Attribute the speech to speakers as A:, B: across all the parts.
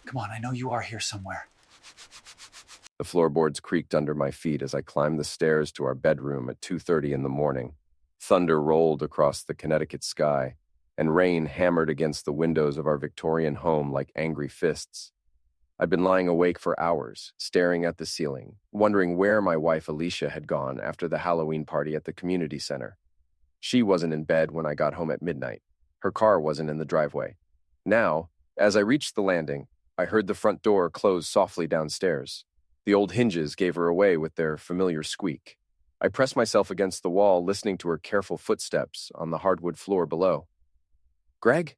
A: Come on, I know you are here somewhere.
B: The floorboards creaked under my feet as I climbed the stairs to our bedroom at 2:30 in the morning. Thunder rolled across the Connecticut sky, and rain hammered against the windows of our Victorian home like angry fists. I'd been lying awake for hours, staring at the ceiling, wondering where my wife Alicia had gone after the Halloween party at the community center. She wasn't in bed when I got home at midnight. Her car wasn't in the driveway. Now, as I reached the landing, I heard the front door close softly downstairs. The old hinges gave her away with their familiar squeak. I pressed myself against the wall, listening to her careful footsteps on the hardwood floor below. "Greg?"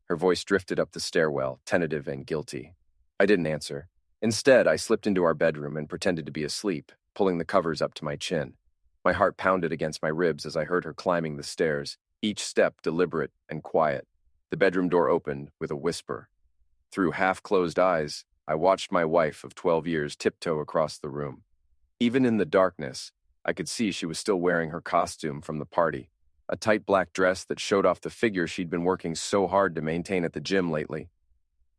B: Her voice drifted up the stairwell, tentative and guilty. I didn't answer. Instead, I slipped into our bedroom and pretended to be asleep, pulling the covers up to my chin. My heart pounded against my ribs as I heard her climbing the stairs, each step deliberate and quiet. The bedroom door opened with a whisper. Through half-closed eyes, I watched my wife of 12 years tiptoe across the room. Even in the darkness, I could see she was still wearing her costume from the party, a tight black dress that showed off the figure she'd been working so hard to maintain at the gym lately.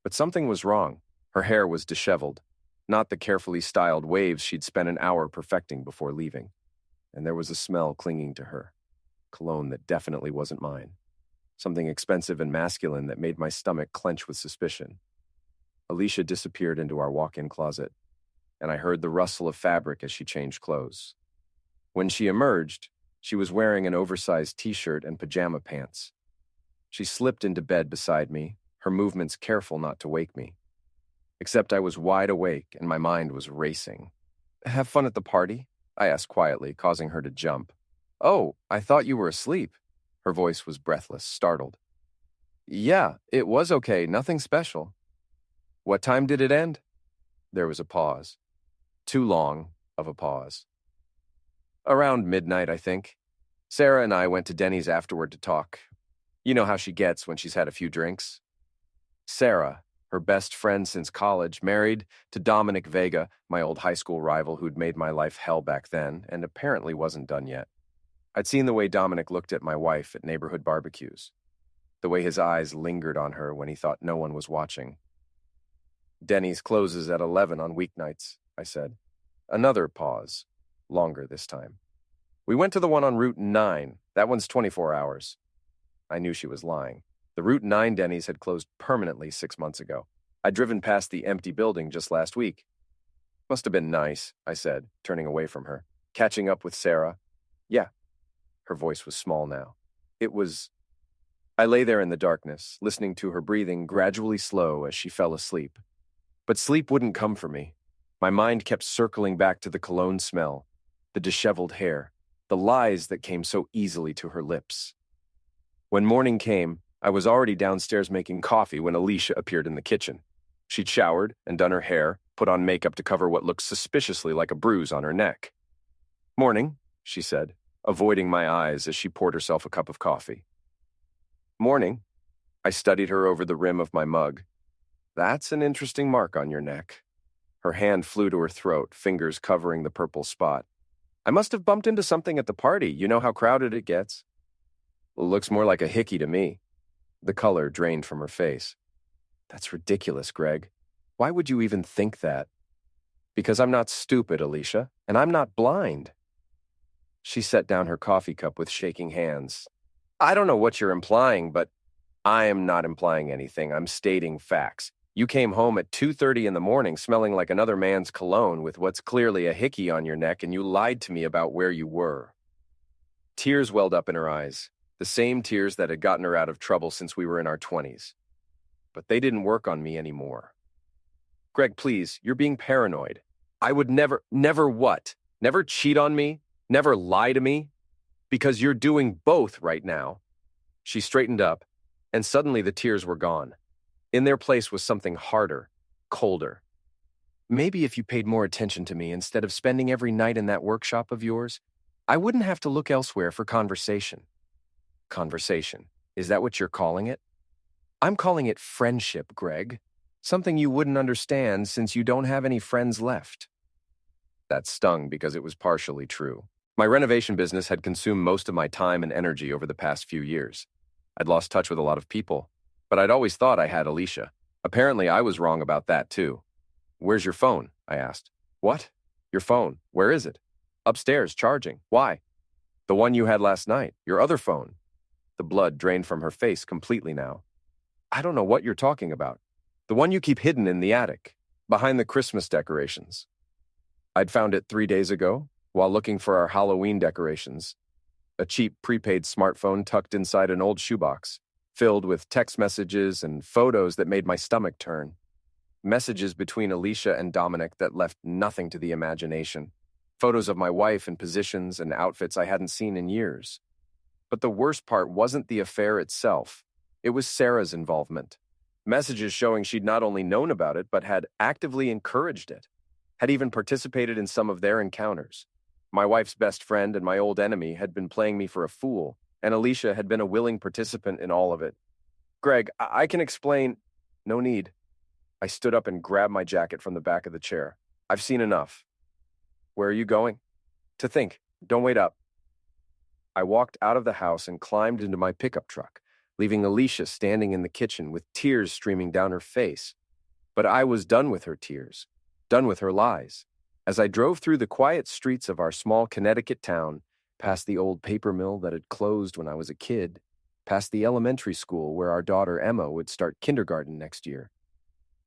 B: But something was wrong. Her hair was disheveled, not the carefully styled waves she'd spent an hour perfecting before leaving. And there was a smell clinging to her, cologne that definitely wasn't mine, something expensive and masculine that made my stomach clench with suspicion. Alicia disappeared into our walk-in closet, and I heard the rustle of fabric as she changed clothes. When she emerged, she was wearing an oversized t-shirt and pajama pants. She slipped into bed beside me, her movements careful not to wake me. Except I was wide awake and my mind was racing. "Have fun at the party?" I asked quietly, causing her to jump. "Oh, I thought you were asleep." Her voice was breathless, startled. "Yeah, it was okay, nothing special." "What time did it end?" There was a pause. Too long of a pause. "Around midnight, I think. Sarah and I went to Denny's afterward to talk. You know how she gets when she's had a few drinks." Sarah, her best friend since college, married to Dominic Vega, my old high school rival who'd made my life hell back then and apparently wasn't done yet. I'd seen the way Dominic looked at my wife at neighborhood barbecues, the way his eyes lingered on her when he thought no one was watching. "Denny's closes at 11 on weeknights," I said. Another pause, longer this time. "We went to the one on Route 9. That one's 24 hours. I knew she was lying. The Route 9 Denny's had closed permanently 6 months ago. I'd driven past the empty building just last week. "Must have been nice," I said, turning away from her. "Catching up with Sarah?" "Yeah." Her voice was small now. "It was..." I lay there in the darkness, listening to her breathing gradually slow as she fell asleep. But sleep wouldn't come for me. My mind kept circling back to the cologne smell, the disheveled hair, the lies that came so easily to her lips. When morning came, I was already downstairs making coffee when Alicia appeared in the kitchen. She'd showered and done her hair, put on makeup to cover what looked suspiciously like a bruise on her neck. "Morning," she said, avoiding my eyes as she poured herself a cup of coffee. "Morning." I studied her over the rim of my mug. "That's an interesting mark on your neck." Her hand flew to her throat, fingers covering the purple spot. "I must have bumped into something at the party. You know how crowded it gets." "Looks more like a hickey to me." The color drained from her face. "That's ridiculous, Greg. Why would you even think that?" "Because I'm not stupid, Alicia, and I'm not blind." She set down her coffee cup with shaking hands. "I don't know what you're implying, but..." "I am not implying anything. I'm stating facts. You came home at 2:30 in the morning smelling like another man's cologne with what's clearly a hickey on your neck, and you lied to me about where you were." Tears welled up in her eyes, the same tears that had gotten her out of trouble since we were in our 20s. But they didn't work on me anymore. "Greg, please, you're being paranoid. I would never..." "Never what? Never cheat on me? Never lie to me? Because you're doing both right now." She straightened up, and suddenly the tears were gone. In their place was something harder, colder. "Maybe if you paid more attention to me instead of spending every night in that workshop of yours, I wouldn't have to look elsewhere for conversation." "Conversation? Is that what you're calling it?" "I'm calling it friendship, Greg. Something you wouldn't understand since you don't have any friends left." That stung because it was partially true. My renovation business had consumed most of my time and energy over the past few years. I'd lost touch with a lot of people, but I'd always thought I had Alicia. Apparently, I was wrong about that, too. Where's your phone? I asked. What? Your phone? Where is it? Upstairs, charging. Why? The one you had last night. Your other phone. The blood drained from her face completely now. I don't know what you're talking about. The one you keep hidden in the attic, behind the Christmas decorations. I'd found it 3 days ago, while looking for our Halloween decorations. A cheap prepaid smartphone tucked inside an old shoebox, filled with text messages and photos that made my stomach turn. Messages between Alicia and Dominic that left nothing to the imagination. Photos of my wife in positions and outfits I hadn't seen in years. But the worst part wasn't the affair itself. It was Sarah's involvement. Messages showing she'd not only known about it, but had actively encouraged it. Had even participated in some of their encounters. My wife's best friend and my old enemy had been playing me for a fool, and Alicia had been a willing participant in all of it. Greg, I can explain. No need. I stood up and grabbed my jacket from the back of the chair. I've seen enough. Where are you going? To think. Don't wait up. I walked out of the house and climbed into my pickup truck, leaving Alicia standing in the kitchen with tears streaming down her face. But I was done with her tears, done with her lies. As I drove through the quiet streets of our small Connecticut town, past the old paper mill that had closed when I was a kid, past the elementary school where our daughter Emma would start kindergarten next year,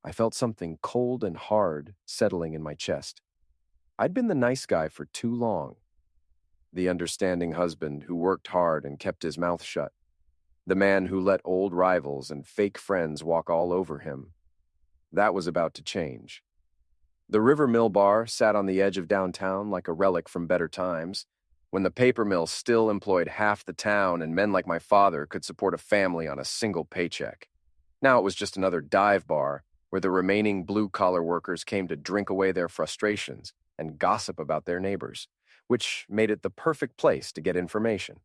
B: I felt something cold and hard settling in my chest. I'd been the nice guy for too long. The understanding husband who worked hard and kept his mouth shut. The man who let old rivals and fake friends walk all over him. That was about to change. The River Mill Bar sat on the edge of downtown like a relic from better times, when the paper mill still employed half the town and men like my father could support a family on a single paycheck. Now it was just another dive bar where the remaining blue-collar workers came to drink away their frustrations and gossip about their neighbors, which made it the perfect place to get information.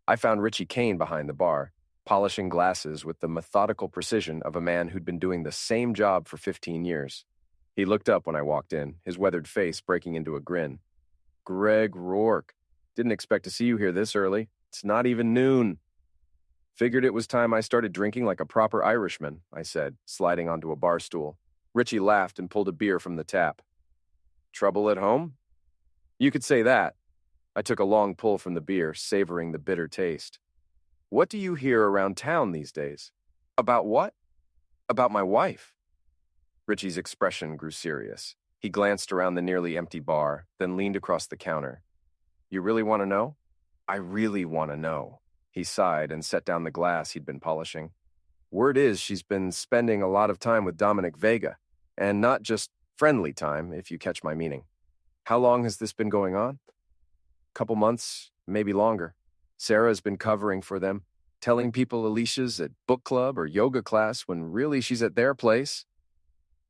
B: I found Richie Kane behind the bar, polishing glasses with the methodical precision of a man who'd been doing the same job for 15 years. He looked up when I walked in, his weathered face breaking into a grin. Greg Rourke. Didn't expect to see you here this early. It's not even noon. Figured it was time I started drinking like a proper Irishman, I said, sliding onto a bar stool. Richie laughed and pulled a beer from the tap. Trouble at home? You could say that. I took a long pull from the beer, savoring the bitter taste. What do you hear around town these days? About what? About my wife. Richie's expression grew serious. He glanced around the nearly empty bar, then leaned across the counter. You really want to know? I really want to know. He sighed and set down the glass he'd been polishing. Word is she's been spending a lot of time with Dominic Vega, and not just friendly time, if you catch my meaning. How long has this been going on? Couple months, maybe longer. Sarah's been covering for them, telling people Alicia's at book club or yoga class when really she's at their place.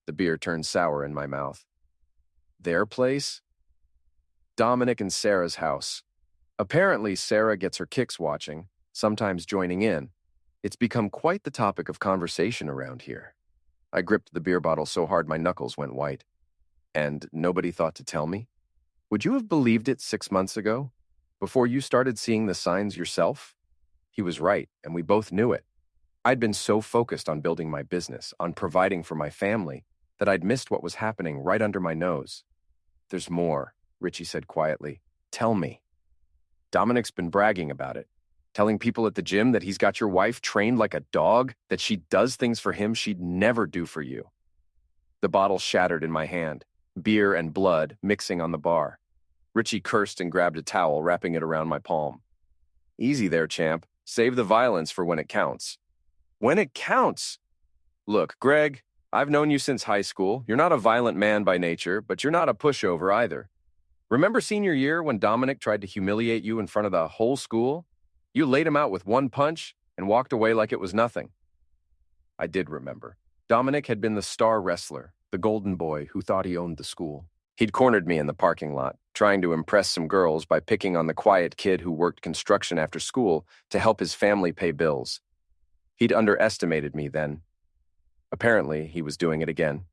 B: The beer turned sour in my mouth. Their place? Dominic and Sarah's house. Apparently, Sarah gets her kicks watching, sometimes joining in. It's become quite the topic of conversation around here. I gripped the beer bottle so hard my knuckles went white. And nobody thought to tell me? Would you have believed it 6 months ago? Before you started seeing the signs yourself? He was right, and we both knew it. I'd been so focused on building my business, on providing for my family, that I'd missed what was happening right under my nose. There's more, Richie said quietly. Tell me. Dominic's been bragging about it, telling people at the gym that he's got your wife trained like a dog, that she does things for him she'd never do for you. The bottle shattered in my hand, beer and blood mixing on the bar. Richie cursed and grabbed a towel, wrapping it around my palm. Easy there, champ. Save the violence for when it counts. When it counts? Look, Greg, I've known you since high school. You're not a violent man by nature, but you're not a pushover either. Remember senior year when Dominic tried to humiliate you in front of the whole school? You laid him out with one punch and walked away like it was nothing. I did remember. Dominic had been the star wrestler, the golden boy who thought he owned the school. He'd cornered me in the parking lot, trying to impress some girls by picking on the quiet kid who worked construction after school to help his family pay bills. He'd underestimated me then. Apparently, he was doing it again.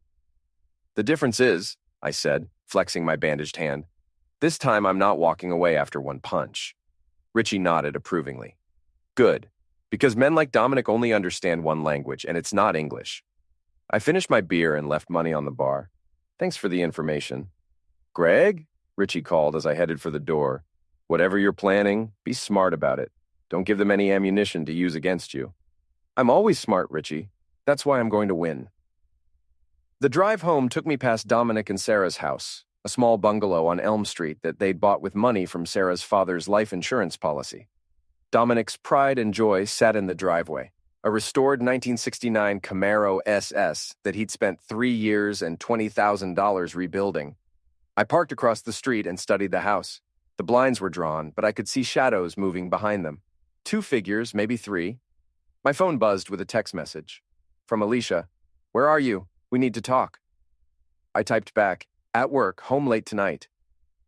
B: The difference is, I said, flexing my bandaged hand, this time I'm not walking away after one punch. Richie nodded approvingly. Good, because men like Dominic only understand one language, and it's not English. I finished my beer and left money on the bar. Thanks for the information. Greg? Richie called as I headed for the door. Whatever you're planning, be smart about it. Don't give them any ammunition to use against you. I'm always smart, Richie. That's why I'm going to win. The drive home took me past Dominic and Sarah's house, a small bungalow on Elm Street that they'd bought with money from Sarah's father's life insurance policy. Dominic's pride and joy sat in the driveway, a restored 1969 Camaro SS that he'd spent 3 years and $20,000 rebuilding. I parked across the street and studied the house. The blinds were drawn, but I could see shadows moving behind them. 2 figures, maybe 3. My phone buzzed with a text message. From Alicia. Where are you? We need to talk. I typed back, at work, home late tonight.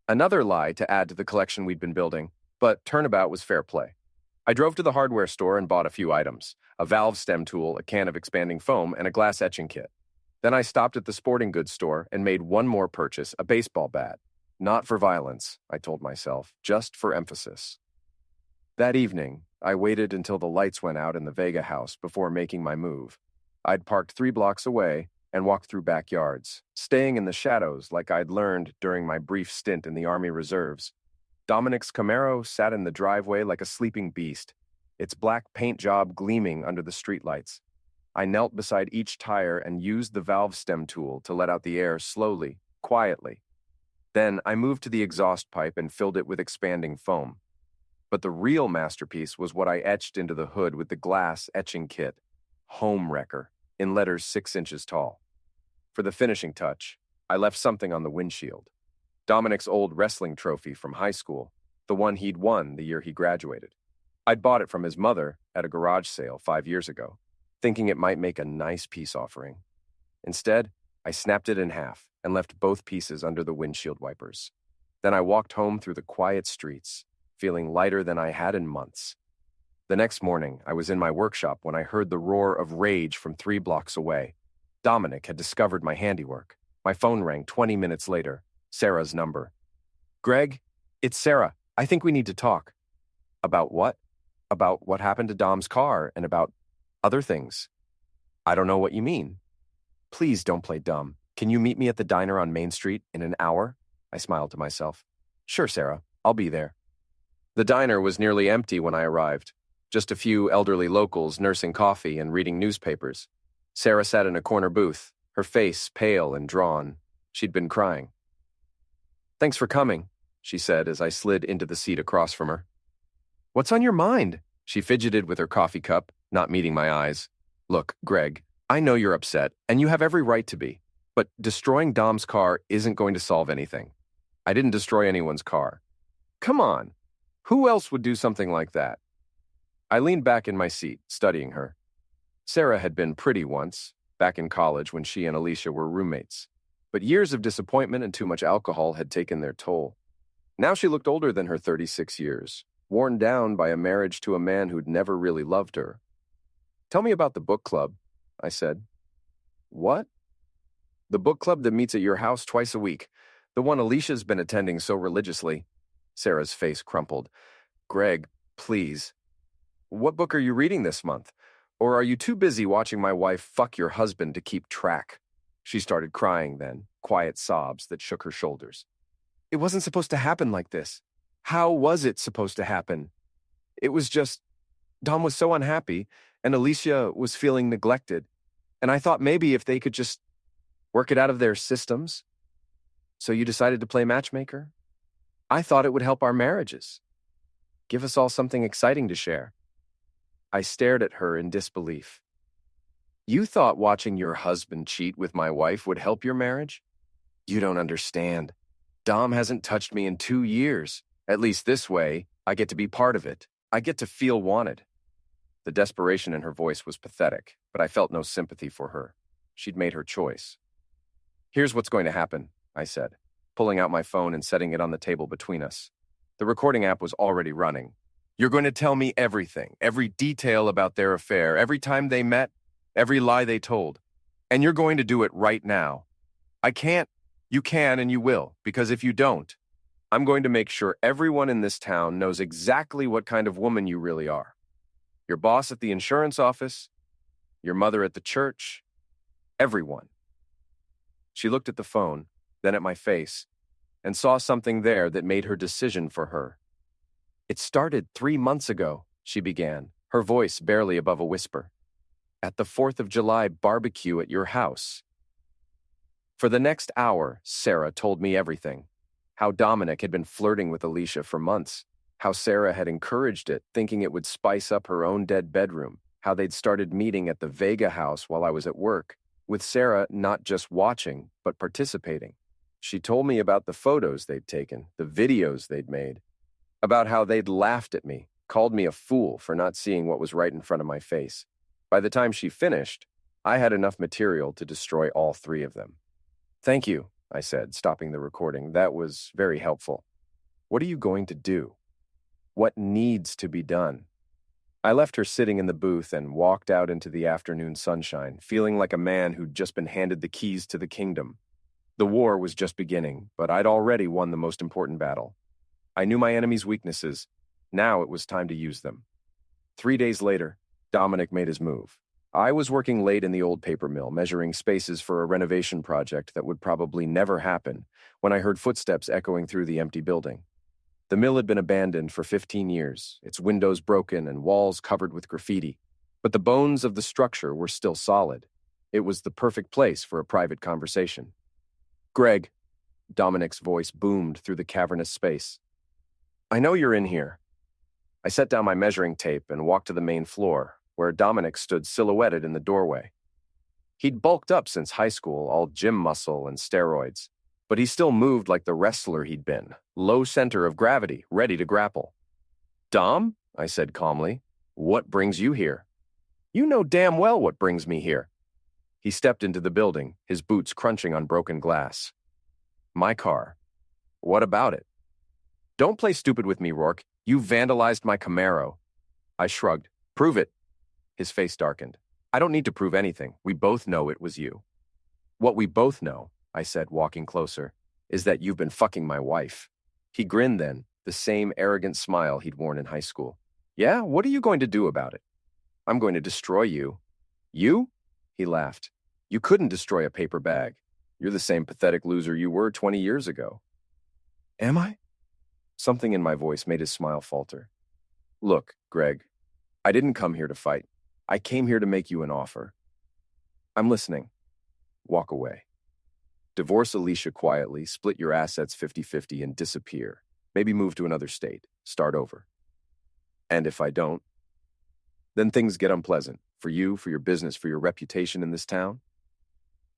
B: Another lie to add to the collection we'd been building, but turnabout was fair play. I drove to the hardware store and bought a few items, a valve stem tool, a can of expanding foam, and a glass etching kit. Then I stopped at the sporting goods store and made one more purchase, a baseball bat. Not for violence, I told myself, just for emphasis. That evening, I waited until the lights went out in the Vega house before making my move. I'd parked 3 blocks away and walked through backyards, staying in the shadows like I'd learned during my brief stint in the Army Reserves. Dominic's Camaro sat in the driveway like a sleeping beast, its black paint job gleaming under the streetlights. I knelt beside each tire and used the valve stem tool to let out the air slowly, quietly. Then I moved to the exhaust pipe and filled it with expanding foam. But the real masterpiece was what I etched into the hood with the glass etching kit, Home Wrecker, in letters 6 inches tall. For the finishing touch, I left something on the windshield. Dominic's old wrestling trophy from high school, the one he'd won the year he graduated. I'd bought it from his mother at a garage sale 5 years ago, thinking it might make a nice peace offering. Instead, I snapped it in half and left both pieces under the windshield wipers. Then I walked home through the quiet streets, feeling lighter than I had in months. The next morning, I was in my workshop when I heard the roar of rage from 3 blocks away. Dominic had discovered my handiwork. My phone rang 20 minutes later, Sarah's number. Greg, it's Sarah. I think we need to talk. About what? About what happened to Dom's car and about other things. I don't know what you mean. Please don't play dumb. Can you meet me at the diner on Main Street in an hour? I smiled to myself. Sure, Sarah. I'll be there. The diner was nearly empty when I arrived. Just a few elderly locals nursing coffee and reading newspapers. Sarah sat in a corner booth, her face pale and drawn. She'd been crying. Thanks for coming, she said as I slid into the seat across from her. What's on your mind? She fidgeted with her coffee cup, not meeting my eyes. Look, Greg, I know you're upset, and you have every right to be. But destroying Dom's car isn't going to solve anything. I didn't destroy anyone's car. Come on. Who else would do something like that? I leaned back in my seat, studying her. Sarah had been pretty once, back in college when she and Alicia were roommates. But years of disappointment and too much alcohol had taken their toll. Now she looked older than her 36 years, worn down by a marriage to a man who'd never really loved her. Tell me about the book club, I said. What? The book club that meets at your house twice a week. The one Alicia's been attending so religiously. Sarah's face crumpled. Greg, please. What book are you reading this month? Or are you too busy watching my wife fuck your husband to keep track? She started crying then, quiet sobs that shook her shoulders. It wasn't supposed to happen like this. How was it supposed to happen? It was just, Dom was so unhappy, and Alicia was feeling neglected, and I thought maybe if they could just work it out of their systems. So you decided to play matchmaker? I thought it would help our marriages. Give us all something exciting to share. I stared at her in disbelief. You thought watching your husband cheat with my wife would help your marriage? You don't understand. Dom hasn't touched me in 2 years. At least this way, I get to be part of it. I get to feel wanted. The desperation in her voice was pathetic, but I felt no sympathy for her. She'd made her choice. Here's what's going to happen, I said, pulling out my phone and setting it on the table between us. The recording app was already running. You're going to tell me everything, every detail about their affair, every time they met, every lie they told. And you're going to do it right now. I can't. You can and you will, because if you don't, I'm going to make sure everyone in this town knows exactly what kind of woman you really are. Your boss at the insurance office, your mother at the church, Everyone. She looked at the phone, then at my face, and saw something there that made her decision for her. It started 3 months ago, she began, her voice barely above a whisper. At the 4th of July barbecue at your house. For the next hour, Sarah told me everything. How Dominic had been flirting with Alicia for months. How Sarah had encouraged it, thinking it would spice up her own dead bedroom. How they'd started meeting at the Vega house while I was at work, with Sarah not just watching, but participating. She told me about the photos they'd taken, the videos they'd made, about how they'd laughed at me, called me a fool for not seeing what was right in front of my face. By the time she finished, I had enough material to destroy all 3 of them. Thank you, I said, stopping the recording. That was very helpful. What are you going to do? What needs to be done? I left her sitting in the booth and walked out into the afternoon sunshine, feeling like a man who'd just been handed the keys to the kingdom. The war was just beginning, but I'd already won the most important battle. I knew my enemy's weaknesses. Now it was time to use them. 3 days later, Dominic made his move. I was working late in the old paper mill, measuring spaces for a renovation project that would probably never happen, when I heard footsteps echoing through the empty building. The mill had been abandoned for 15 years, its windows broken and walls covered with graffiti, but the bones of the structure were still solid. It was the perfect place for a private conversation. Greg, Dominic's voice boomed through the cavernous space. I know you're in here. I set down my measuring tape and walked to the main floor, where Dominic stood silhouetted in the doorway. He'd bulked up since high school, all gym muscle and steroids, but he still moved like the wrestler he'd been, low center of gravity, ready to grapple. Dom, I said calmly, what brings you here? You know damn well what brings me here. He stepped into the building, his boots crunching on broken glass. My car. What about it? Don't play stupid with me, Rourke. You vandalized my Camaro. I shrugged. Prove it. His face darkened. I don't need to prove anything. We both know it was you. What we both know, I said, walking closer, is that you've been fucking my wife. He grinned then, the same arrogant smile he'd worn in high school. Yeah, what are you going to do about it? I'm going to destroy you. You? He laughed. You couldn't destroy a paper bag. You're the same pathetic loser you were 20 years ago. Am I? Something in my voice made his smile falter. Look, Greg, I didn't come here to fight. I came here to make you an offer. I'm listening. Walk away. Divorce Alicia quietly, split your assets 50-50 and disappear. Maybe move to another state. Start over. And if I don't, then things get unpleasant. For you, for your business, for your reputation in this town?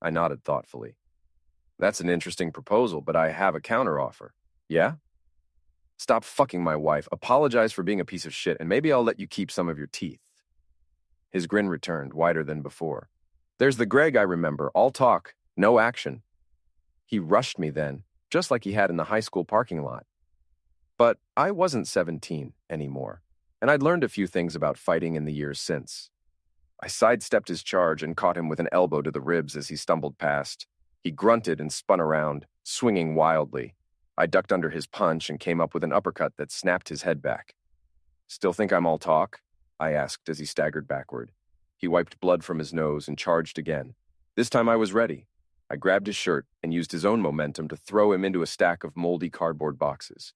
B: I nodded thoughtfully. That's an interesting proposal, but I have a counteroffer. Yeah? Stop fucking my wife, apologize for being a piece of shit, and maybe I'll let you keep some of your teeth. His grin returned, wider than before. There's the Greg I remember, all talk, no action. He rushed me then, just like he had in the high school parking lot. But I wasn't 17 anymore, and I'd learned a few things about fighting in the years since. I sidestepped his charge and caught him with an elbow to the ribs as he stumbled past. He grunted and spun around, swinging wildly. I ducked under his punch and came up with an uppercut that snapped his head back. Still think I'm all talk? I asked as he staggered backward. He wiped blood from his nose and charged again. This time I was ready. I grabbed his shirt and used his own momentum to throw him into a stack of moldy cardboard boxes.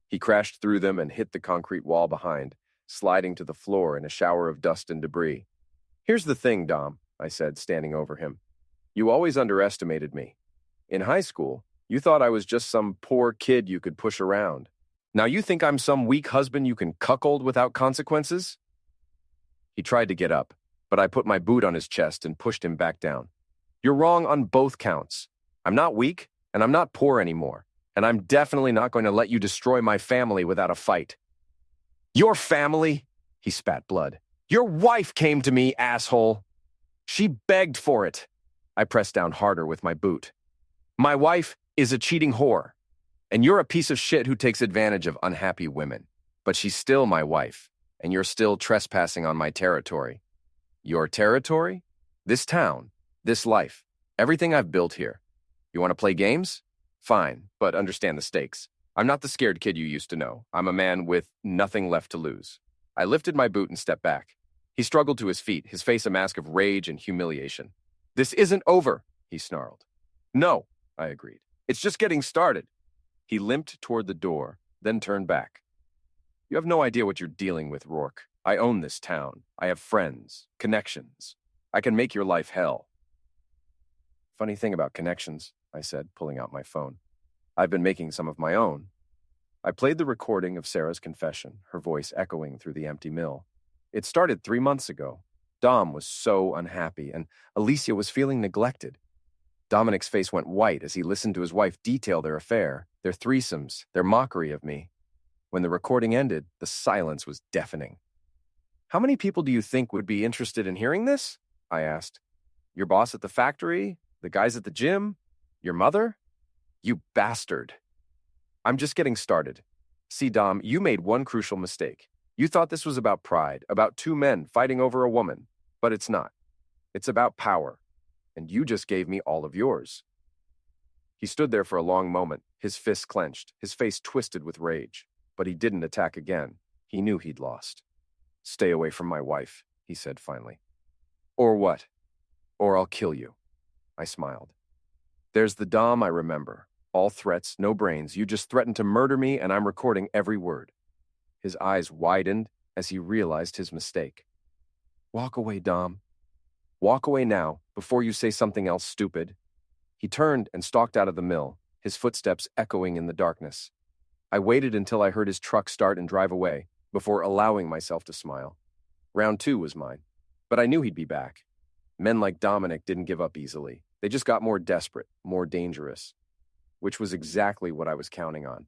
B: He crashed through them and hit the concrete wall behind, sliding to the floor in a shower of dust and debris. Here's the thing, Dom, I said, standing over him. You always underestimated me. In high school, you thought I was just some poor kid you could push around. Now you think I'm some weak husband you can cuckold without consequences? He tried to get up, but I put my boot on his chest and pushed him back down. You're wrong on both counts. I'm not weak, and I'm not poor anymore, and I'm definitely not going to let you destroy my family without a fight. Your family? He spat blood. Your wife came to me, asshole. She begged for it. I pressed down harder with my boot. My wife is a cheating whore, and you're a piece of shit who takes advantage of unhappy women. But she's still my wife, and you're still trespassing on my territory. Your territory? This town, this life, everything I've built here. You want to play games? Fine, but understand the stakes. I'm not the scared kid you used to know. I'm a man with nothing left to lose. I lifted my boot and stepped back. He struggled to his feet, his face a mask of rage and humiliation. This isn't over, he snarled. No, I agreed. It's just getting started. He limped toward the door, then turned back. You have no idea what you're dealing with, Rourke. I own this town. I have friends, connections. I can make your life hell. Funny thing about connections, I said, pulling out my phone. I've been making some of my own. I played the recording of Sarah's confession, her voice echoing through the empty mill. It started 3 months ago. Dom was so unhappy, and Alicia was feeling neglected. Dominic's face went white as he listened to his wife detail their affair, their threesomes, their mockery of me. When the recording ended, the silence was deafening. How many people do you think would be interested in hearing this? I asked. Your boss at the factory? The guys at the gym? Your mother? You bastard. I'm just getting started. See, Dom, you made one crucial mistake. You thought this was about pride, about two men fighting over a woman, but it's not. It's about power, and you just gave me all of yours. He stood there for a long moment, his fists clenched, his face twisted with rage, but he didn't attack again. He knew he'd lost. Stay away from my wife, he said finally. Or what? Or I'll kill you. I smiled. There's the Dom I remember. All threats, no brains. You just threatened to murder me, and I'm recording every word. His eyes widened as he realized his mistake. Walk away, Dom. Walk away now, before you say something else stupid. He turned and stalked out of the mill, his footsteps echoing in the darkness. I waited until I heard his truck start and drive away, before allowing myself to smile. Round 2 was mine, but I knew he'd be back. Men like Dominic didn't give up easily. They just got more desperate, more dangerous, which was exactly what I was counting on.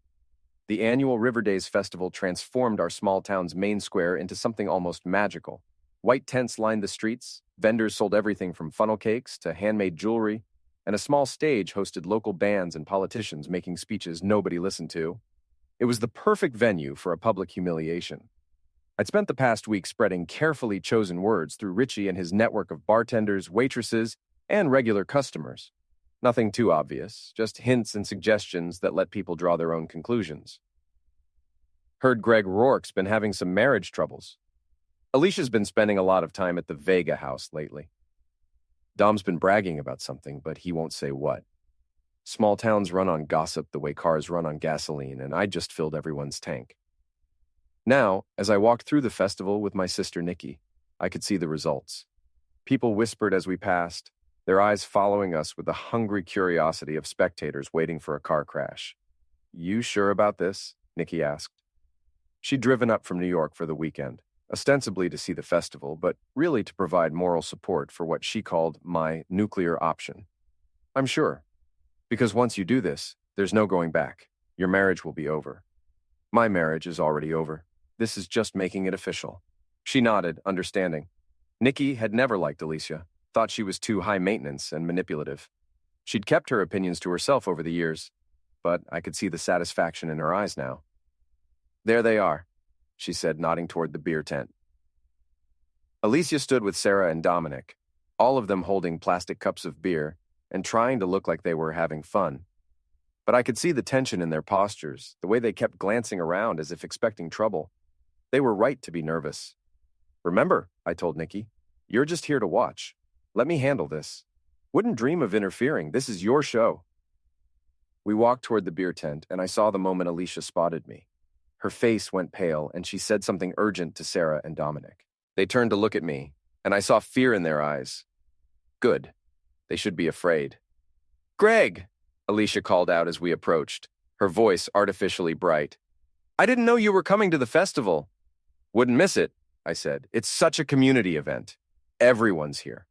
B: The annual River Days festival transformed our small town's main square into something almost magical. White tents lined the streets, vendors sold everything from funnel cakes to handmade jewelry, and a small stage hosted local bands and politicians making speeches nobody listened to. It was the perfect venue for a public humiliation. I'd spent the past week spreading carefully chosen words through Richie and his network of bartenders, waitresses, and regular customers. Nothing too obvious, just hints and suggestions that let people draw their own conclusions. Heard Greg Rourke's been having some marriage troubles. Alicia's been spending a lot of time at the Vega house lately. Dom's been bragging about something, but he won't say what. Small towns run on gossip the way cars run on gasoline, and I just filled everyone's tank. Now, as I walked through the festival with my sister Nikki, I could see the results. People whispered as we passed, their eyes following us with the hungry curiosity of spectators waiting for a car crash. You sure about this? Nikki asked. She'd driven up from New York for the weekend, ostensibly to see the festival, but really to provide moral support for what she called my nuclear option. I'm sure. Because once you do this, there's no going back. Your marriage will be over. My marriage is already over. This is just making it official. She nodded, understanding. Nikki had never liked Alicia, thought she was too high maintenance and manipulative. She'd kept her opinions to herself over the years, but I could see the satisfaction in her eyes now. There they are, she said, nodding toward the beer tent. Alicia stood with Sarah and Dominic, all of them holding plastic cups of beer and trying to look like they were having fun. But I could see the tension in their postures, the way they kept glancing around as if expecting trouble. They were right to be nervous. Remember, I told Nikki, you're just here to watch. Let me handle this. Wouldn't dream of interfering. This is your show. We walked toward the beer tent, and I saw the moment Alicia spotted me. Her face went pale, and she said something urgent to Sarah and Dominic. They turned to look at me, and I saw fear in their eyes. Good. They should be afraid. Greg! Alicia called out as we approached, her voice artificially bright. I didn't know you were coming to the festival. Wouldn't miss it, I said. It's such a community event. Everyone's here.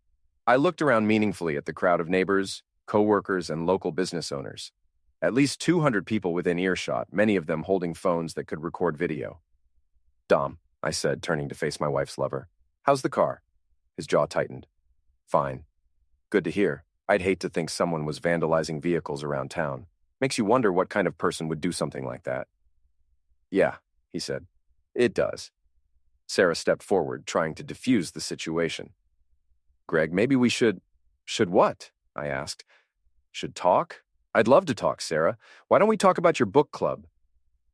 B: I looked around meaningfully at the crowd of neighbors, co-workers, and local business owners. At least 200 people within earshot, many of them holding phones that could record video. Dom, I said, turning to face my wife's lover. How's the car? His jaw tightened. Fine. Good to hear. I'd hate to think someone was vandalizing vehicles around town. Makes you wonder what kind of person would do something like that. Yeah, he said. It does. Sarah stepped forward, trying to diffuse the situation. Greg, maybe we should... Should what? I asked. Should talk? I'd love to talk, Sarah. Why don't we talk about your book club?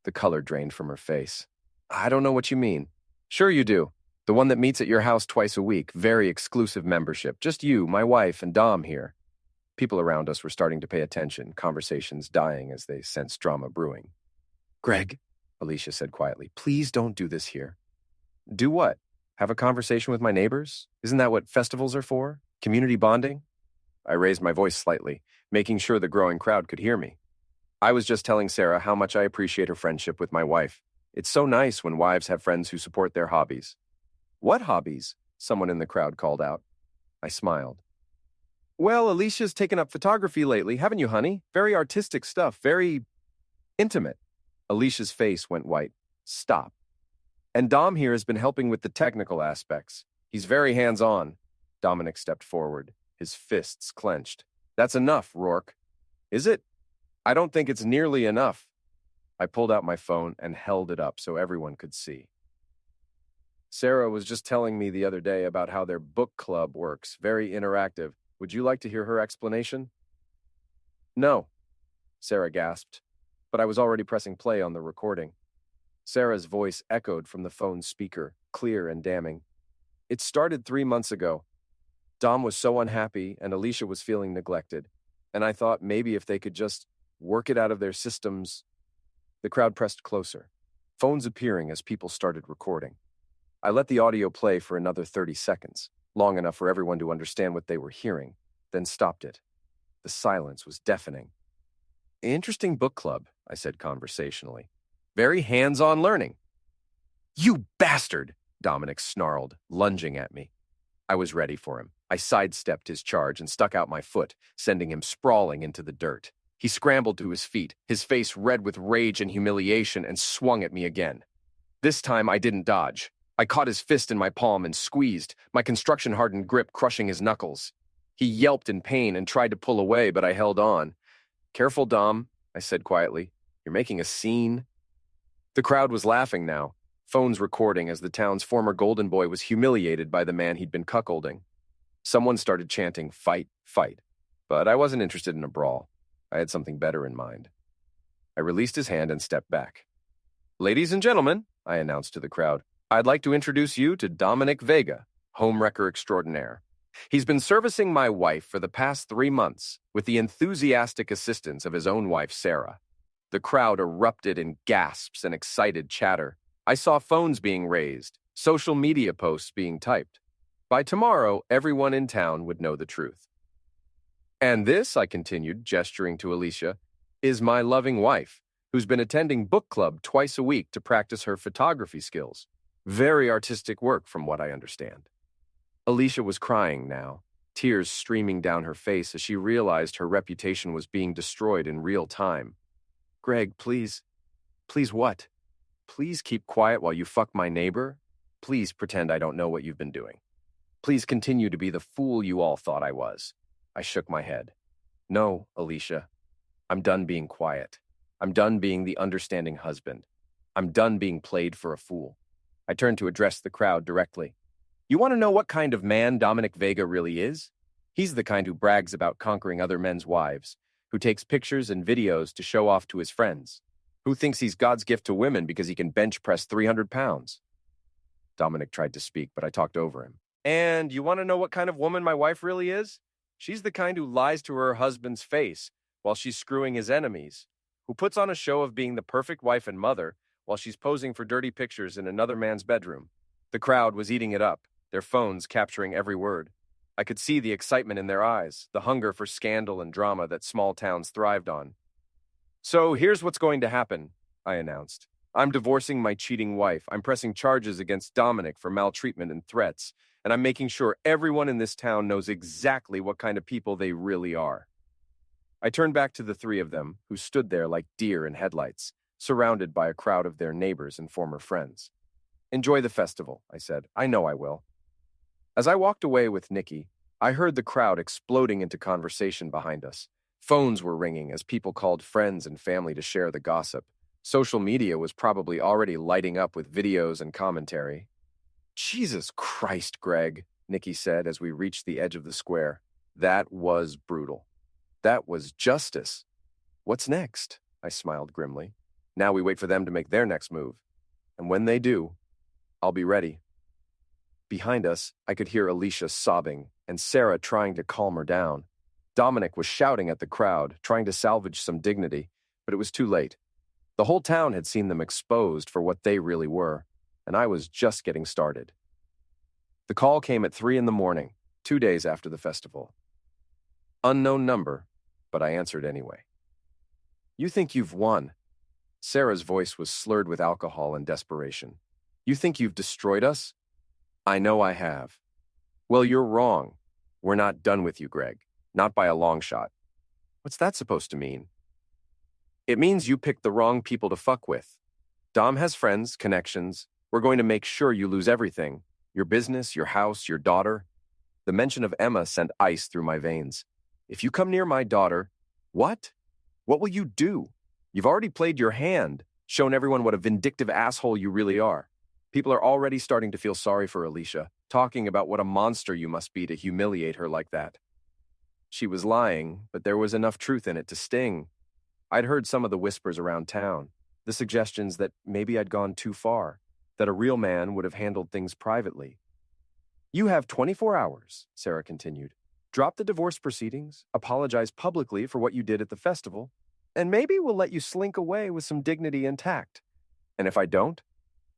B: The color drained from her face. I don't know what you mean. Sure you do. The one that meets at your house twice a week. Very exclusive membership. Just you, my wife, and Dom here. People around us were starting to pay attention, conversations dying as they sensed drama brewing. Greg, Alicia said quietly, please don't do this here. Do what? Have a conversation with my neighbors? Isn't that what festivals are for? Community bonding? I raised my voice slightly, making sure the growing crowd could hear me. I was just telling Sarah how much I appreciate her friendship with my wife. It's so nice when wives have friends who support their hobbies. What hobbies? Someone in the crowd called out. I smiled. Well, Alicia's taken up photography lately, haven't you, honey? Very artistic stuff, very intimate. Alicia's face went white. Stop. And Dom here has been helping with the technical aspects. He's very hands-on. Dominic stepped forward, his fists clenched. That's enough, Rourke. Is it? I don't think it's nearly enough. I pulled out my phone and held it up so everyone could see. Sarah was just telling me the other day about how their book club works, very interactive. Would you like to hear her explanation? No, Sarah gasped, but I was already pressing play on the recording. Sarah's voice echoed from the phone's speaker, clear and damning. It started 3 months ago. Dom was so unhappy and Alicia was feeling neglected, and I thought maybe if they could just work it out of their systems. The crowd pressed closer, phones appearing as people started recording. I let the audio play for another 30 seconds, long enough for everyone to understand what they were hearing, then stopped it. The silence was deafening. Interesting book club, I said conversationally. Very hands-on learning. You bastard, Dominic snarled, lunging at me. I was ready for him. I sidestepped his charge and stuck out my foot, sending him sprawling into the dirt. He scrambled to his feet, his face red with rage and humiliation, and swung at me again. This time I didn't dodge. I caught his fist in my palm and squeezed, my construction-hardened grip crushing his knuckles. He yelped in pain and tried to pull away, but I held on. Careful, Dom, I said quietly. You're making a scene. The crowd was laughing now, phones recording as the town's former golden boy was humiliated by the man he'd been cuckolding. Someone started chanting, fight, fight. But I wasn't interested in a brawl. I had something better in mind. I released his hand and stepped back. Ladies and gentlemen, I announced to the crowd, I'd like to introduce you to Dominic Vega, homewrecker extraordinaire. He's been servicing my wife for the past 3 months with the enthusiastic assistance of his own wife, Sarah. The crowd erupted in gasps and excited chatter. I saw phones being raised, social media posts being typed. By tomorrow, everyone in town would know the truth. And this, I continued, gesturing to Alicia, is my loving wife, who's been attending book club twice a week to practice her photography skills. Very artistic work, from what I understand. Alicia was crying now, tears streaming down her face as she realized her reputation was being destroyed in real time. Greg, please. Please what? Please keep quiet while you fuck my neighbor? Please pretend I don't know what you've been doing. Please continue to be the fool you all thought I was. I shook my head. No, Alicia. I'm done being quiet. I'm done being the understanding husband. I'm done being played for a fool. I turned to address the crowd directly. You want to know what kind of man Dominic Vega really is? He's the kind who brags about conquering other men's wives, who takes pictures and videos to show off to his friends, who thinks he's God's gift to women because he can bench press 300 pounds. Dominic tried to speak, but I talked over him. And you want to know what kind of woman my wife really is? She's the kind who lies to her husband's face while she's screwing his enemies, who puts on a show of being the perfect wife and mother while she's posing for dirty pictures in another man's bedroom. The crowd was eating it up, their phones capturing every word. I could see the excitement in their eyes, the hunger for scandal and drama that small towns thrived on. So here's what's going to happen, I announced. I'm divorcing my cheating wife. I'm pressing charges against Dominic for maltreatment and threats, and I'm making sure everyone in this town knows exactly what kind of people they really are. I turned back to the three of them, who stood there like deer in headlights, surrounded by a crowd of their neighbors and former friends. Enjoy the festival, I said. I know I will. As I walked away with Nikki, I heard the crowd exploding into conversation behind us. Phones were ringing as people called friends and family to share the gossip. Social media was probably already lighting up with videos and commentary. Jesus Christ, Greg, Nikki said as we reached the edge of the square. That was brutal. That was justice. What's next? I smiled grimly. Now we wait for them to make their next move. And when they do, I'll be ready. Behind us, I could hear Alicia sobbing and Sarah trying to calm her down. Dominic was shouting at the crowd, trying to salvage some dignity, but it was too late. The whole town had seen them exposed for what they really were, and I was just getting started. The call came at 3 a.m, 2 days after the festival. Unknown number, but I answered anyway. "You think you've won?" Sarah's voice was slurred with alcohol and desperation. "You think you've destroyed us?" "I know I have." "Well, you're wrong. We're not done with you, Greg. Not by a long shot." "What's that supposed to mean?" "It means you picked the wrong people to fuck with. Dom has friends, connections. We're going to make sure you lose everything. Your business, your house, your daughter." The mention of Emma sent ice through my veins. "If you come near my daughter..." "What? What will you do? You've already played your hand, shown everyone what a vindictive asshole you really are. People are already starting to feel sorry for Alicia, talking about what a monster you must be to humiliate her like that." She was lying, but there was enough truth in it to sting. I'd heard some of the whispers around town, the suggestions that maybe I'd gone too far, that a real man would have handled things privately. "You have 24 hours, Sarah continued. "Drop the divorce proceedings, apologize publicly for what you did at the festival, and maybe we'll let you slink away with some dignity intact. And if I don't,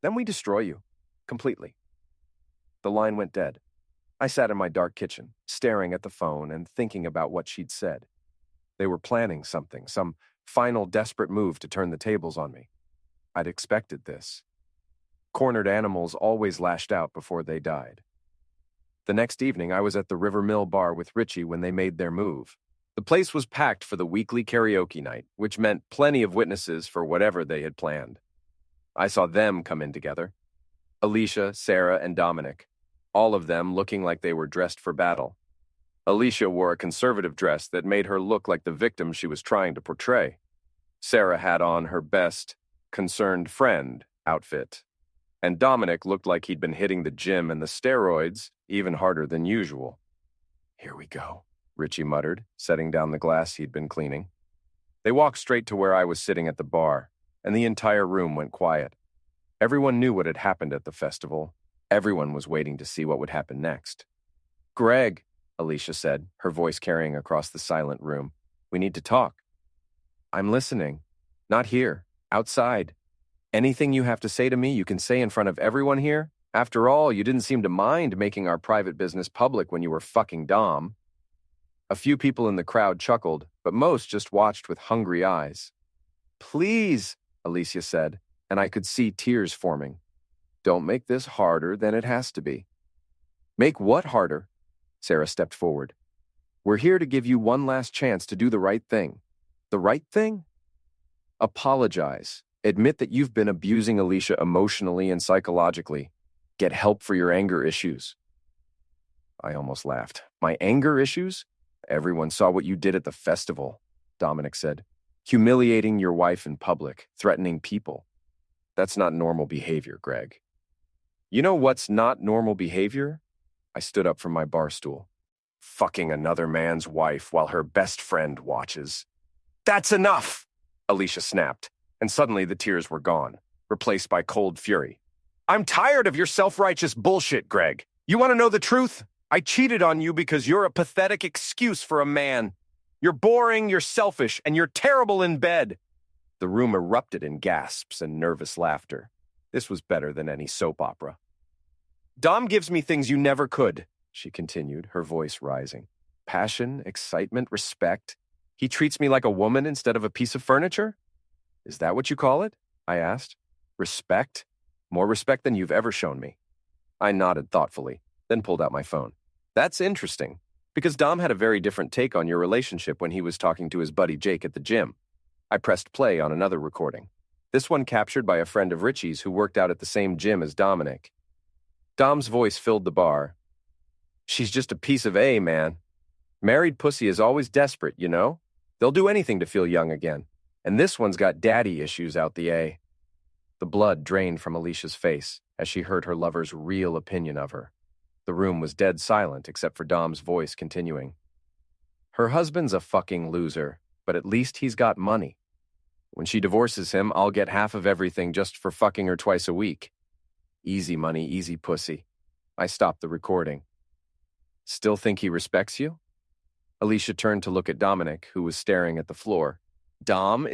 B: then we destroy you. Completely." The line went dead. I sat in my dark kitchen, staring at the phone and thinking about what she'd said. They were planning something, some final desperate move to turn the tables on me. I'd expected this. Cornered animals always lashed out before they died. The next evening, I was at the River Mill bar with Richie when they made their move. The place was packed for the weekly karaoke night, which meant plenty of witnesses for whatever they had planned. I saw them come in together. Alicia, Sarah, and Dominic, all of them looking like they were dressed for battle. Alicia wore a conservative dress that made her look like the victim she was trying to portray. Sarah had on her best concerned friend outfit. And Dominic looked like he'd been hitting the gym and the steroids even harder than usual. "Here we go," Richie muttered, setting down the glass he'd been cleaning. They walked straight to where I was sitting at the bar, and the entire room went quiet. Everyone knew what had happened at the festival. Everyone was waiting to see what would happen next. "Greg," Alicia said, her voice carrying across the silent room, "we need to talk." "I'm listening. Not here. Outside. Anything you have to say to me, you can say in front of everyone here. After all, you didn't seem to mind making our private business public when you were fucking Dom." A few people in the crowd chuckled, but most just watched with hungry eyes. "Please," Alicia said, and I could see tears forming. "Don't make this harder than it has to be." "Make what harder?" Sarah stepped forward. "We're here to give you one last chance to do the right thing." "The right thing?" "Apologize. Admit that you've been abusing Alicia emotionally and psychologically. Get help for your anger issues." I almost laughed. "My anger issues? Everyone saw what you did at the festival," Dominic said. "Humiliating your wife in public, threatening people. That's not normal behavior, Greg." "You know what's not normal behavior?" I stood up from my bar stool. "Fucking another man's wife while her best friend watches." "That's enough!" Alicia snapped, and suddenly the tears were gone, replaced by cold fury. "I'm tired of your self-righteous bullshit, Greg. You want to know the truth? I cheated on you because you're a pathetic excuse for a man. You're boring, you're selfish, and you're terrible in bed." The room erupted in gasps and nervous laughter. This was better than any soap opera. "Dom gives me things you never could," she continued, her voice rising. "Passion, excitement, respect. He treats me like a woman instead of a piece of furniture?" "Is that what you call it?" I asked. "Respect? More respect than you've ever shown me." I nodded thoughtfully, then pulled out my phone. "That's interesting, because Dom had a very different take on your relationship when he was talking to his buddy Jake at the gym." I pressed play on another recording. This one captured by a friend of Richie's who worked out at the same gym as Dominic. Dom's voice filled the bar. "She's just a piece of A, man. Married pussy is always desperate, you know? They'll do anything to feel young again. And this one's got daddy issues out the A." The blood drained from Alicia's face as she heard her lover's real opinion of her. The room was dead silent except for Dom's voice continuing. "Her husband's a fucking loser, but at least he's got money. When she divorces him, I'll get half of everything just for fucking her twice a week. Easy money, easy pussy. I stopped the recording. Still think he respects you? Alicia turned to look at Dominic, who was staring at the floor. Dom,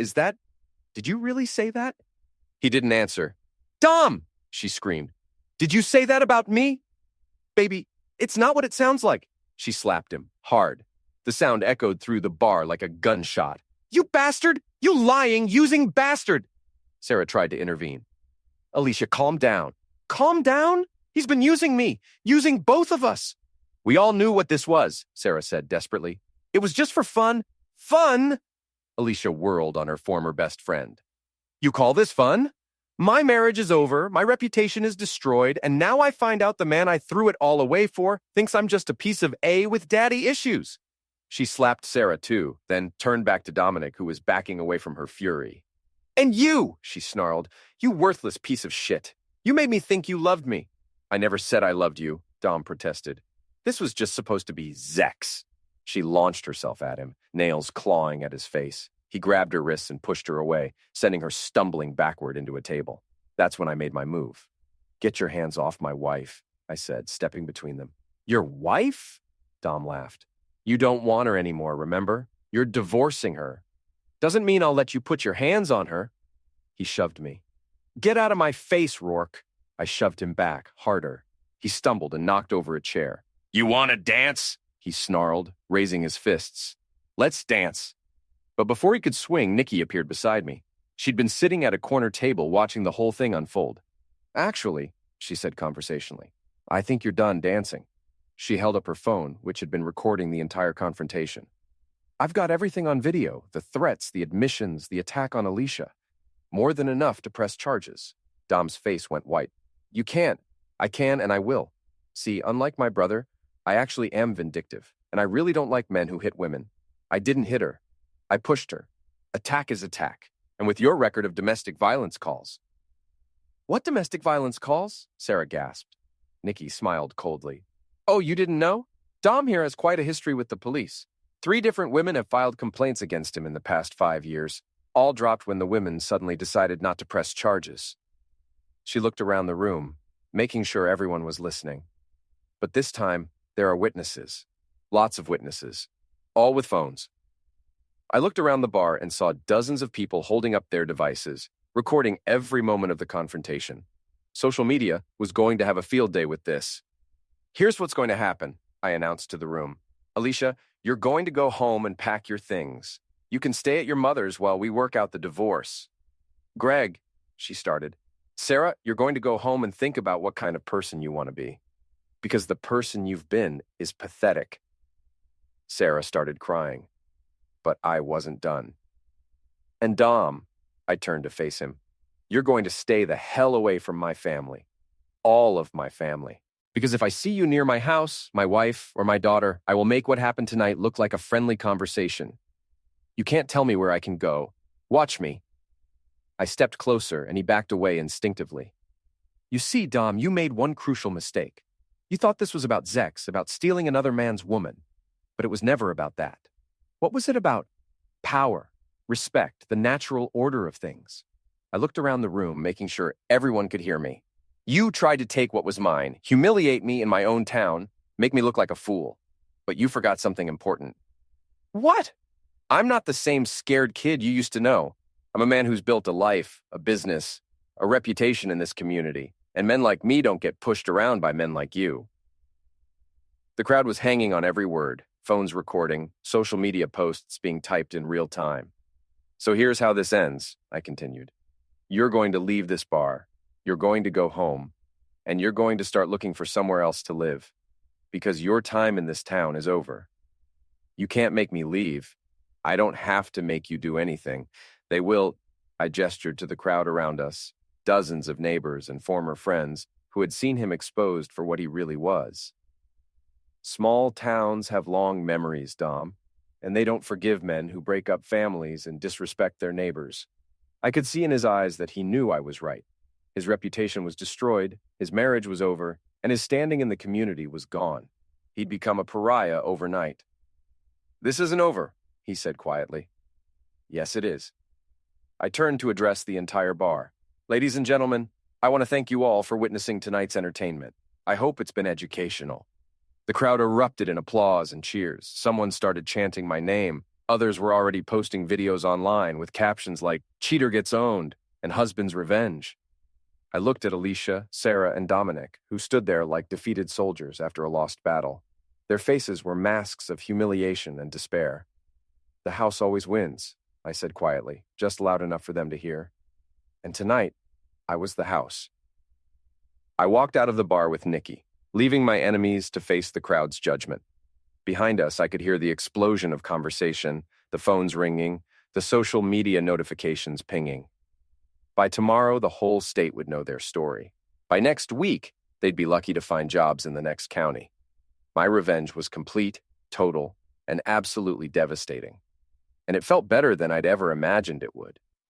B: did you really say that? He didn't answer. Dom, she screamed. Did you say that about me? Baby, it's not what it sounds like. She slapped him, hard. The sound echoed through the bar like a gunshot. You bastard! You lying, using bastard! Sarah tried to intervene. Alicia, calm down. Calm down? He's been using me, using both of us. We all knew what this was, Sarah said desperately. It was just for fun. Fun? Alicia whirled on her former best friend. You call this fun? My marriage is over, my reputation is destroyed, and now I find out the man I threw it all away for thinks I'm just a piece of A with daddy issues. She slapped Sarah too, then turned back to Dominic, who was backing away from her fury. And you, she snarled, you worthless piece of shit. You made me think you loved me. I never said I loved you, Dom protested. This was just supposed to be sex. She launched herself at him, nails clawing at his face. He grabbed her wrists and pushed her away, sending her stumbling backward into a table. That's when I made my move. Get your hands off my wife, I said, stepping between them. Your wife? Dom laughed. You don't want her anymore, remember? You're divorcing her. Doesn't mean I'll let you put your hands on her. He shoved me. Get out of my face, Rourke. I shoved him back, harder. He stumbled and knocked over a chair. You want to dance? He snarled, raising his fists. Let's dance. But before he could swing, Nikki appeared beside me. She'd been sitting at a corner table watching the whole thing unfold. Actually, she said conversationally, I think you're done dancing. She held up her phone, which had been recording the entire confrontation. I've got everything on video, the threats, the admissions, the attack on Alicia. More than enough to press charges. Dom's face went white. You can't. I can and I will. See, unlike my brother, I actually am vindictive, and I really don't like men who hit women. I didn't hit her. I pushed her. Attack is attack. And with your record of domestic violence calls. What domestic violence calls? Sarah gasped. Nikki smiled coldly. Oh, you didn't know? Dom here has quite a history with the police. 3 different women have filed complaints against him in the past 5 years, all dropped when the women suddenly decided not to press charges. She looked around the room, making sure everyone was listening. But this time, there are witnesses. Lots of witnesses. All with phones. I looked around the bar and saw dozens of people holding up their devices, recording every moment of the confrontation. Social media was going to have a field day with this. Here's what's going to happen, I announced to the room. Alicia, you're going to go home and pack your things. You can stay at your mother's while we work out the divorce. Greg, she started. Sarah, you're going to go home and think about what kind of person you want to be. Because the person you've been is pathetic. Sarah started crying. But I wasn't done. And Dom, I turned to face him, you're going to stay the hell away from my family. All of my family. Because if I see you near my house, my wife, or my daughter, I will make what happened tonight look like a friendly conversation. You can't tell me where I can go. Watch me. I stepped closer, and he backed away instinctively. You see, Dom, you made one crucial mistake. You thought this was about sex, about stealing another man's woman. But it was never about that. What was it about? Power, respect, the natural order of things. I looked around the room, making sure everyone could hear me. You tried to take what was mine, humiliate me in my own town, make me look like a fool. But you forgot something important. What? I'm not the same scared kid you used to know. I'm a man who's built a life, a business, a reputation in this community, and men like me don't get pushed around by men like you. The crowd was hanging on every word, phones recording, social media posts being typed in real time. So here's how this ends, I continued. You're going to leave this bar, you're going to go home, and you're going to start looking for somewhere else to live, because your time in this town is over. You can't make me leave. I don't have to make you do anything. They will, I gestured to the crowd around us, dozens of neighbors and former friends who had seen him exposed for what he really was. Small towns have long memories, Dom, and they don't forgive men who break up families and disrespect their neighbors. I could see in his eyes that he knew I was right. His reputation was destroyed, his marriage was over, and his standing in the community was gone. He'd become a pariah overnight. This isn't over, he said quietly. Yes, it is. I turned to address the entire bar. Ladies and gentlemen, I want to thank you all for witnessing tonight's entertainment. I hope it's been educational. The crowd erupted in applause and cheers. Someone started chanting my name. Others were already posting videos online with captions like, "Cheater gets owned," and "Husband's revenge." I looked at Alicia, Sarah, and Dominic, who stood there like defeated soldiers after a lost battle. Their faces were masks of humiliation and despair. "The house always wins," I said quietly, just loud enough for them to hear. And tonight, I was the house. I walked out of the bar with Nikki, leaving my enemies to face the crowd's judgment. Behind us, I could hear the explosion of conversation, the phones ringing, the social media notifications pinging. By tomorrow, the whole state would know their story. By next week, they'd be lucky to find jobs in the next county. My revenge was complete, total, and absolutely devastating. And it felt better than I'd ever imagined it would.